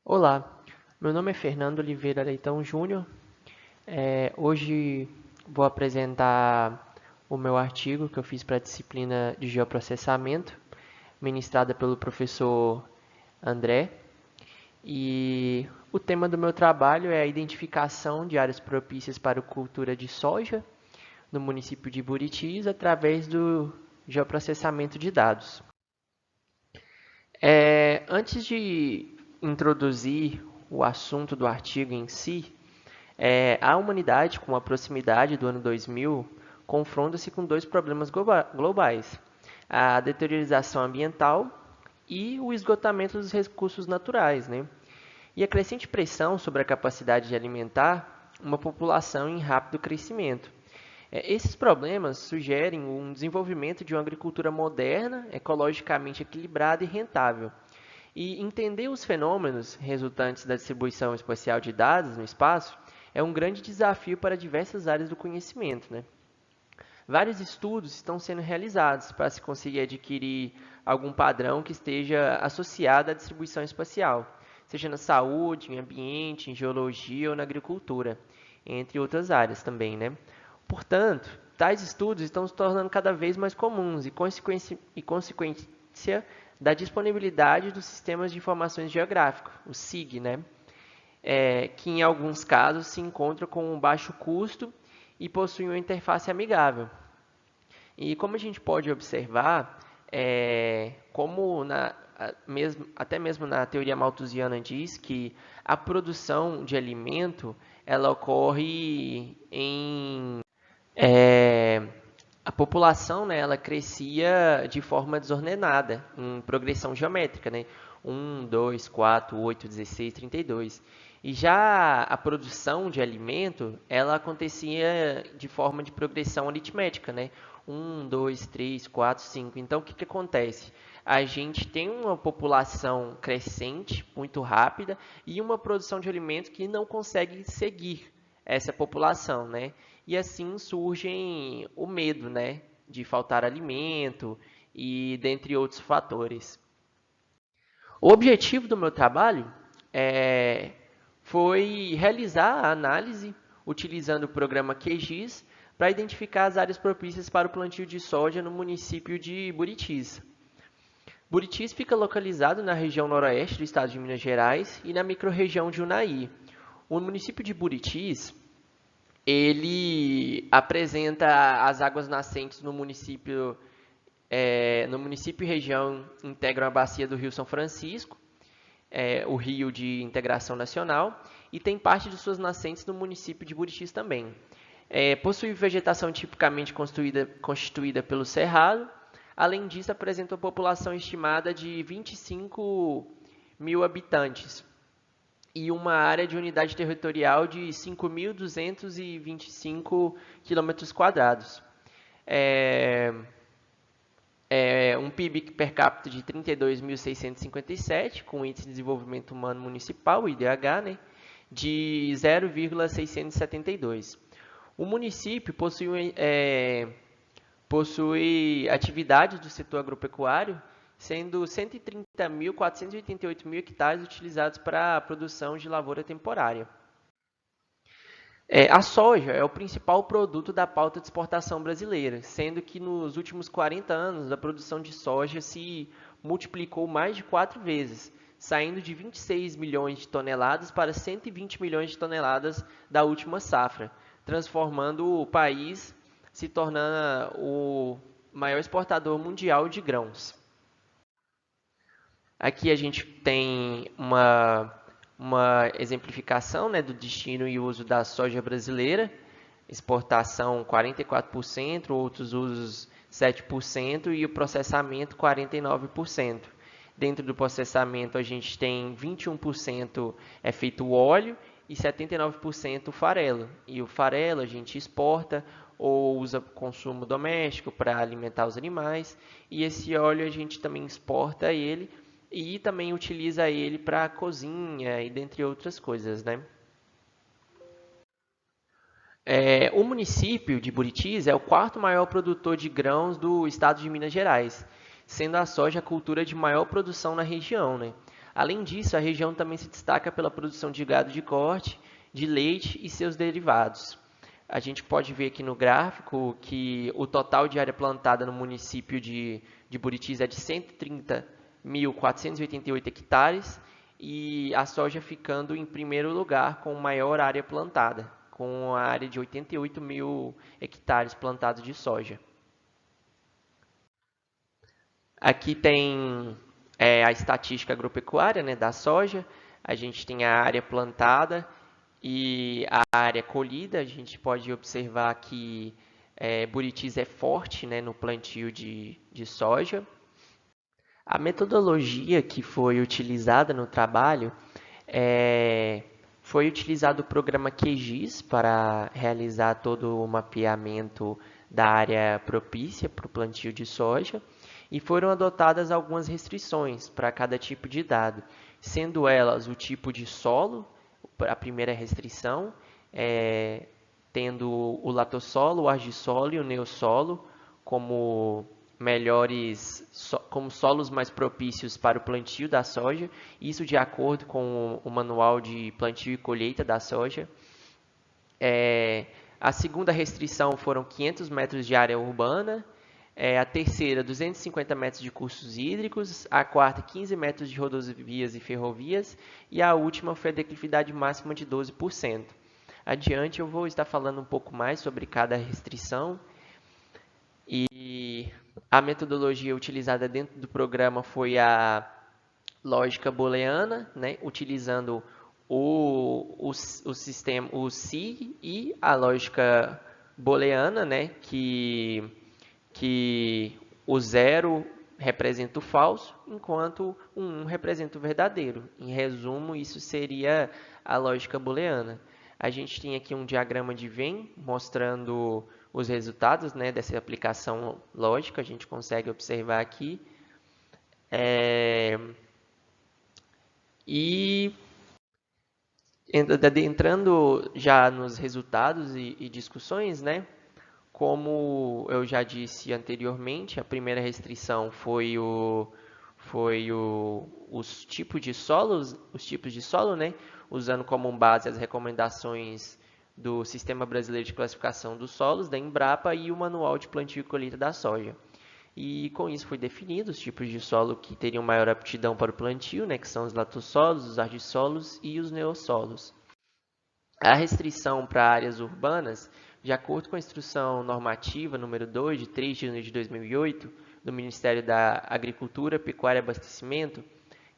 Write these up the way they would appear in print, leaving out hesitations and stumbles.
Olá, meu nome é Fernando Oliveira Leitão Júnior. Hoje vou apresentar o meu artigo que eu fiz para a disciplina de geoprocessamento, ministrada pelo professor André. E o tema do meu trabalho é a identificação de áreas propícias para a cultura de soja no município de Buritis através do geoprocessamento de dados. Antes de introduzir o assunto do artigo em si, a humanidade, com a proximidade do ano 2000, confronta-se com dois problemas globais: a deteriorização ambiental e o esgotamento dos recursos naturais, né? E a crescente pressão sobre a capacidade de alimentar uma população em rápido crescimento. Esses problemas sugerem um desenvolvimento de uma agricultura moderna, ecologicamente equilibrada e rentável. E entender os fenômenos resultantes da distribuição espacial de dados no espaço é um grande desafio para diversas áreas do conhecimento, né? Vários estudos estão sendo realizados para se conseguir adquirir algum padrão que esteja associado à distribuição espacial, seja na saúde, em ambiente, em geologia ou na agricultura, entre outras áreas também, né? Portanto, tais estudos estão se tornando cada vez mais comuns e consequência da disponibilidade dos sistemas de informações geográficos, o SIG, né? Que em alguns casos se encontra com um baixo custo e possui uma interface amigável. E como a gente pode observar, como até mesmo na teoria malthusiana diz que a produção de alimento ela ocorre é, a população, né, ela crescia de forma desordenada, em progressão geométrica, né? 1, 2, 4, 8, 16, 32. E já a produção de alimento, ela acontecia de forma de progressão aritmética, né? 1, 2, 3, 4, 5. Então, o que acontece? A gente tem uma população crescente, muito rápida, e uma produção de alimentos que não consegue seguir essa população, né? E assim surgem o medo, né, de faltar alimento e dentre outros fatores. O objetivo do meu trabalho é, foi realizar a análise utilizando o programa QGIS para identificar as áreas propícias para o plantio de soja no município de Buritis. Buritis fica localizado na região noroeste do estado de Minas Gerais e na microrregião de Unai. O município de Buritis ele apresenta as águas nascentes no município e região integram a bacia do Rio São Francisco, o rio de integração nacional, e tem parte de suas nascentes no município de Buritis também. Possui vegetação tipicamente constituída pelo cerrado. Além disso, apresenta uma população estimada de 25 mil habitantes e uma área de unidade territorial de 5.225 km². É, um PIB per capita de 32.657, com índice de desenvolvimento humano municipal, IDH, né, de 0,672. O município possui atividades do setor agropecuário, sendo 130.488 mil hectares utilizados para a produção de lavoura temporária. A soja é o principal produto da pauta de exportação brasileira, sendo que nos últimos 40 anos a produção de soja se multiplicou mais de 4 vezes, saindo de 26 milhões de toneladas para 120 milhões de toneladas da última safra, transformando o país se tornando o maior exportador mundial de grãos. Aqui a gente tem uma exemplificação, né, do destino e uso da soja brasileira. Exportação 44%, outros usos 7% e o processamento 49%. Dentro do processamento a gente tem 21% é feito óleo e 79% farelo. E o farelo a gente exporta ou usa consumo doméstico para alimentar os animais. E esse óleo a gente também exporta ele e também utiliza ele para cozinha e dentre outras coisas, né? O município de Buritis é o quarto maior produtor de grãos do estado de Minas Gerais, sendo a soja a cultura de maior produção na região, né? Além disso, a região também se destaca pela produção de gado de corte, de leite e seus derivados. A gente pode ver aqui no gráfico que o total de área plantada no município de Buritis é de 130.488 hectares e a soja ficando em primeiro lugar com maior área plantada, com a área de 88 mil hectares plantados de soja. Aqui tem a estatística agropecuária, né, da soja. A gente tem a área plantada e a área colhida. A gente pode observar que Buritis é forte, né, no plantio de soja. A metodologia que foi utilizada no trabalho foi utilizado o programa QGIS para realizar todo o mapeamento da área propícia para o plantio de soja e foram adotadas algumas restrições para cada tipo de dado, sendo elas o tipo de solo, a primeira restrição, tendo o latossolo, o argissolo e o neossolo como como solos mais propícios para o plantio da soja, isso de acordo com o manual de plantio e colheita da soja. A segunda restrição foram 500 metros de área urbana, a terceira 250 metros de cursos hídricos, a quarta 15 metros de rodovias e ferrovias e a última foi a declividade máxima de 12%. Adiante eu vou estar falando um pouco mais sobre cada restrição. E a metodologia utilizada dentro do programa foi a lógica booleana, né, utilizando o sistema, o SI e a lógica booleana, né, que o 0 representa o falso, enquanto o 1 representa o verdadeiro. Em resumo, isso seria a lógica booleana. A gente tem aqui um diagrama de Venn mostrando os resultados, né, dessa aplicação lógica. A gente consegue observar aqui. E entrando já nos resultados e discussões, né, como eu já disse anteriormente, a primeira restrição foi os tipos de solo, né, usando como base as recomendações do Sistema Brasileiro de Classificação dos Solos, da Embrapa, e o Manual de Plantio e Colheita da Soja. E com isso foi definido os tipos de solo que teriam maior aptidão para o plantio, né, que são os latossolos, os argissolos e os neossolos. A restrição para áreas urbanas, de acordo com a Instrução Normativa número 2, de 3 de junho de 2008, do Ministério da Agricultura, Pecuária e Abastecimento,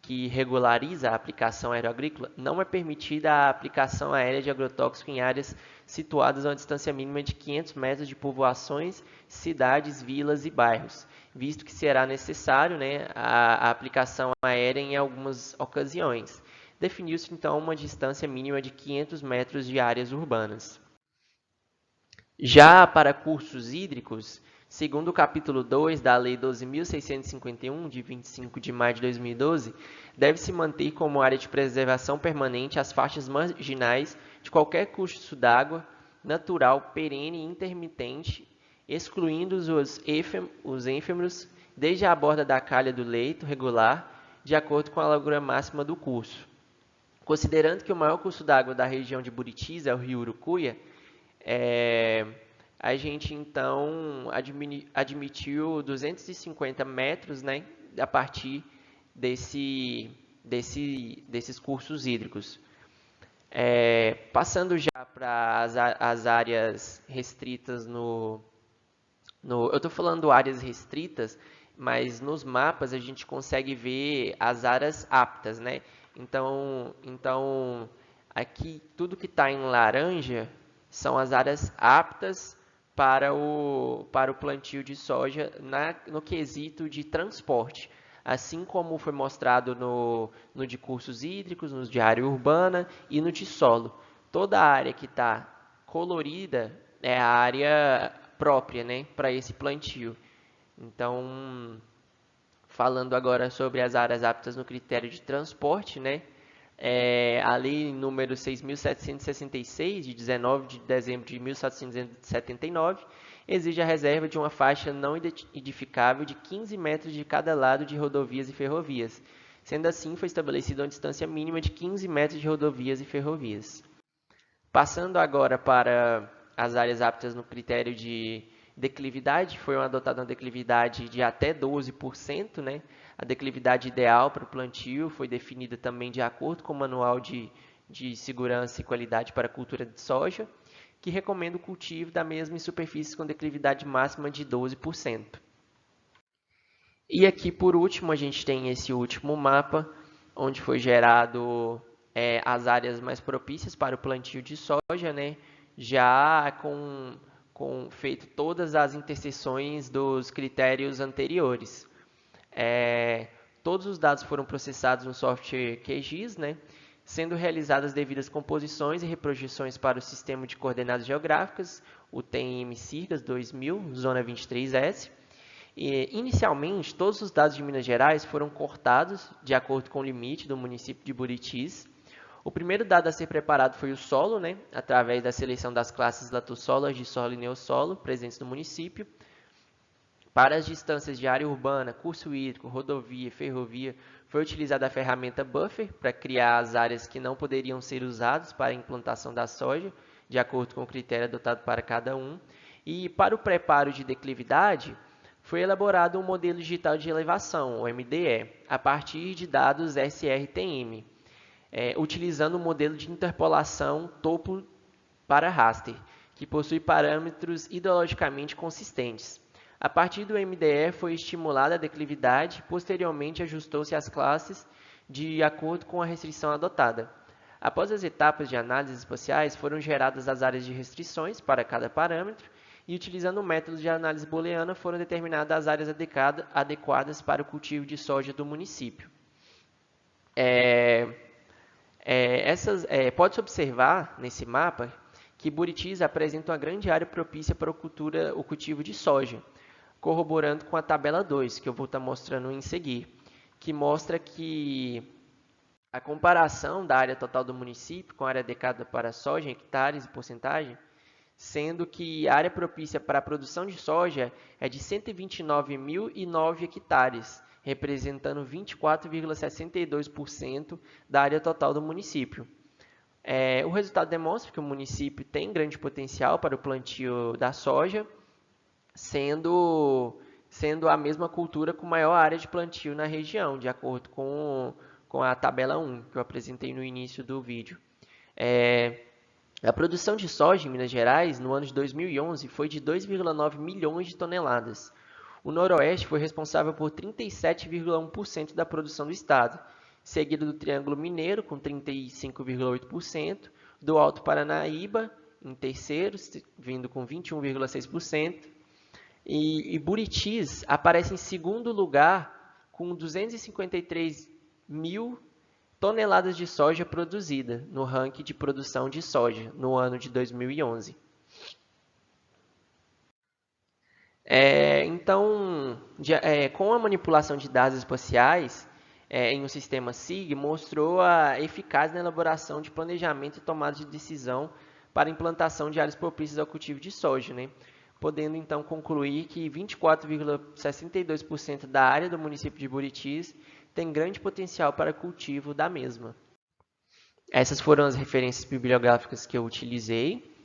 que regulariza a aplicação aeroagrícola, não é permitida a aplicação aérea de agrotóxico em áreas situadas a uma distância mínima de 500 metros de povoações, cidades, vilas e bairros, visto que será necessário, né, a aplicação aérea em algumas ocasiões. Definiu-se, então, uma distância mínima de 500 metros de áreas urbanas. Já para cursos hídricos, segundo o capítulo 2 da Lei 12.651, de 25 de maio de 2012, deve-se manter como área de preservação permanente as faixas marginais de qualquer curso d'água natural, perene e intermitente, excluindo os ênfimos, desde a borda da calha do leito regular, de acordo com a largura máxima do curso. Considerando que o maior curso d'água da região de Buritis é o rio Urucuia, a gente então admitiu 250 metros, né, a partir desses cursos hídricos. Passando já para as áreas restritas eu estou falando áreas restritas, mas nos mapas a gente consegue ver as áreas aptas, né? Então aqui tudo que está em laranja são as áreas aptas para o plantio de soja no quesito de transporte, assim como foi mostrado no de cursos hídricos, no de área urbana e no de solo. Toda a área que está colorida é a área própria, né, para esse plantio. Então, falando agora sobre as áreas aptas no critério de transporte, né, a lei número 6.766, de 19 de dezembro de 1779, exige a reserva de uma faixa não edificável de 15 metros de cada lado de rodovias e ferrovias, Sendo assim, foi estabelecida uma distância mínima de 15 metros de rodovias e ferrovias. Passando agora para as áreas aptas no critério de declividade, foi adotada uma declividade de até 12%, né? A declividade ideal para o plantio foi definida também de acordo com o Manual de Segurança e Qualidade para a Cultura de Soja, que recomenda o cultivo da mesma em superfícies com declividade máxima de 12%. E aqui, por último, a gente tem esse último mapa, onde foi gerado as áreas mais propícias para o plantio de soja, né? Já com feito todas as interseções dos critérios anteriores. Todos os dados foram processados no software QGIS, né? Sendo realizadas devidas composições e reprojeções para o Sistema de Coordenadas Geográficas, o TM-CIRGAS 2000, Zona 23S. Inicialmente, todos os dados de Minas Gerais foram cortados de acordo com o limite do município de Buritis. O primeiro dado a ser preparado foi o solo, né, através da seleção das classes latossolo, argissolo e neossolo presentes no município. Para as distâncias de área urbana, curso hídrico, rodovia e ferrovia, foi utilizada a ferramenta Buffer para criar as áreas que não poderiam ser usadas para a implantação da soja, de acordo com o critério adotado para cada um. E para o preparo de declividade, foi elaborado um modelo digital de elevação, o MDE, a partir de dados SRTM, utilizando o modelo de interpolação topo para raster, que possui parâmetros hidrologicamente consistentes. A partir do MDE foi estimulada a declividade, posteriormente ajustou-se as classes de acordo com a restrição adotada. Após as etapas de análise espaciais, foram geradas as áreas de restrições para cada parâmetro e, utilizando o método de análise booleana, foram determinadas as áreas adequadas para o cultivo de soja do município. Pode-se observar nesse mapa que Buritis apresenta uma grande área propícia para o cultivo de soja, corroborando com a tabela 2, que eu vou estar mostrando em seguir, que mostra que a comparação da área total do município com a área adequada para soja em hectares e porcentagem, sendo que a área propícia para a produção de soja é de 129.009 hectares, representando 24,62% da área total do município. O resultado demonstra que o município tem grande potencial para o plantio da soja, sendo a mesma cultura com maior área de plantio na região, de acordo com a tabela 1, que eu apresentei no início do vídeo. A produção de soja em Minas Gerais, no ano de 2011, foi de 2,9 milhões de toneladas. O Noroeste foi responsável por 37,1% da produção do estado, seguido do Triângulo Mineiro, com 35,8%, do Alto Paranaíba, em terceiro, vindo com 21,6%, e Buritis aparece em segundo lugar, com 253 mil toneladas de soja produzida no ranking de produção de soja no ano de 2011. Então, com a manipulação de dados espaciais em um sistema SIG, mostrou a eficácia na elaboração de planejamento e tomada de decisão para a implantação de áreas propícias ao cultivo de soja, né? Podendo então concluir que 24,62% da área do município de Buritis tem grande potencial para cultivo da mesma. Essas foram as referências bibliográficas que eu utilizei.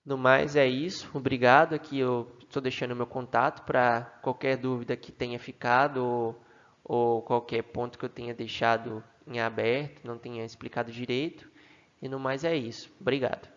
No mais é isso. Obrigado. Aqui eu estou deixando o meu contato para qualquer dúvida que tenha ficado ou qualquer ponto que eu tenha deixado em aberto, não tenha explicado direito. E no mais é isso. Obrigado.